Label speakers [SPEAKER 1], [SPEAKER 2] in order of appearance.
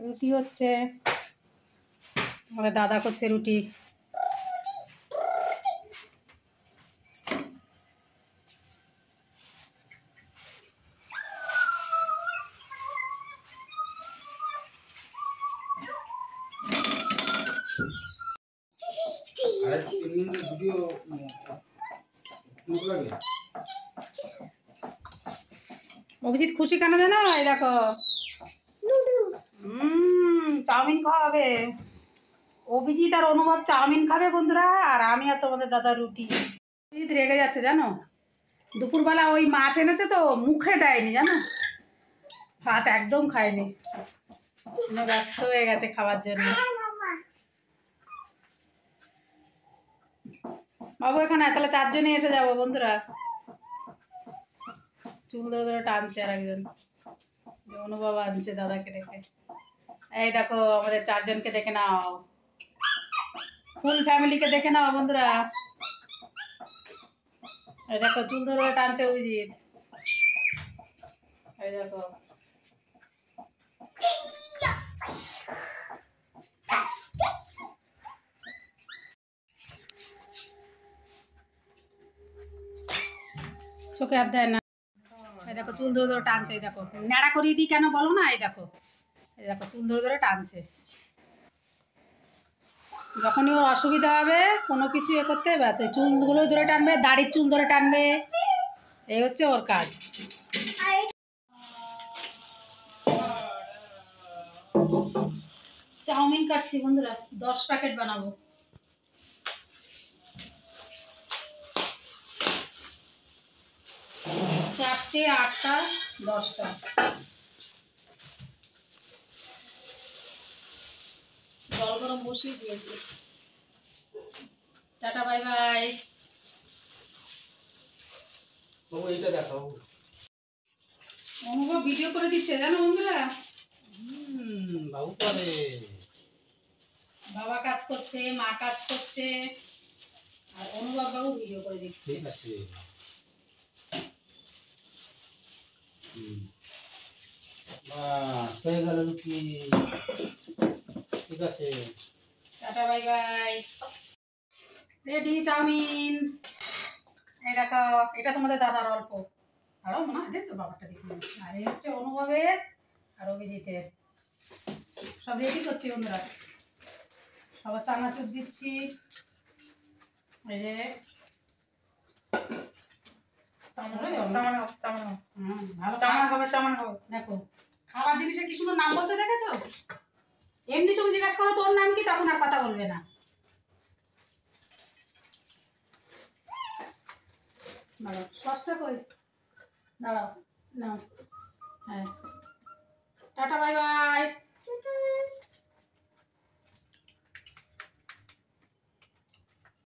[SPEAKER 1] রুটি হচ্ছে, আমাদের দাদা করছে রুটি। অভিজিৎ খুশি কেন জানো? এই দেখো চাউমিন খাওয়াবে অভিজিৎ আর অনুভব, চাউমিন খাবে বন্ধুরা, আর আমি আর তোমাদের দাদা রুটি। অভিজিৎ রেগে যাচ্ছে জানো, দুপুরবেলা ওই মাছ এনেছে তো মুখে দেয়নি জানো, ভাত একদম খায়নি, ব্যস্ত হয়ে গেছে খাওয়ার জন্য। বাবু এখানে তাহলে 4 জনই এসে যাবো বন্ধুরা। চুল ধরে ধরে টানছে আর একজন, অনুভব আনছে দাদাকে রেখে। এই দেখো আমাদের 4 জনকে দেখে নাও, ফুল ফ্যামিলিকে দেখে নাও বন্ধুরা। এই দেখো চুল ধরে ধরে টানছে অভিজিৎ, এই দেখো। চোখে হাত দেয় না, এই দেখো চুল ধরে ধরে টানছে, এই দেখো ন্যাড়া করিয়ে দিই কেন বলো না, এই দেখো চুল ধরে ধরে টানছে। যখনই ওর অসুবিধা হবে কোনো কিছু এ করতে, ব্যাস ওই চুলগুলো ধরে টানবে, দাড়ির চুল ধরে টানবে, এই হচ্ছে ওর কাজ। চাউমিন কাটছি বন্ধুরা, 10 প্যাকেট বানাবো। চারটে, 8টা, 10টা। জল গরম বসিয়ে দিয়েছি। Tata bye by.
[SPEAKER 2] এইটা দেখাও।
[SPEAKER 1] অনুভব ভিডিও করে দিচ্ছে জানো বন্ধুরা।
[SPEAKER 2] বাবু করে,
[SPEAKER 1] বাবা কাজ করছে, মা কাজ করছে, আর অনুভব বাবু ভিডিও করে দিচ্ছে।
[SPEAKER 2] ঠিক আছে। বাস হয়ে গেল রুটি, ঠিক আছে।
[SPEAKER 1] Tata bye bye. Ready chowmein. এই দেখো এটা তোমাদের দাদার অল্প, আরো মনে হয় দেখছো বাবারটা দেখে, আর এই হচ্ছে অনুভবের আর অভিজিতের। সব রেডি করছি বন্ধুরা, সবার চানাচুর দিচ্ছি। এই যে দেখো খাওয়ার জিনিসের কি সুন্দর নাম বলছো, দেখেছো? এমনি তুমি জিজ্ঞাসা করো তোর নাম কি, তখন আর কথা বলবে না। দাঁড়াও সসটা কই, দাঁড়াও নাও। হ্যাঁ টাটা বাই বাই।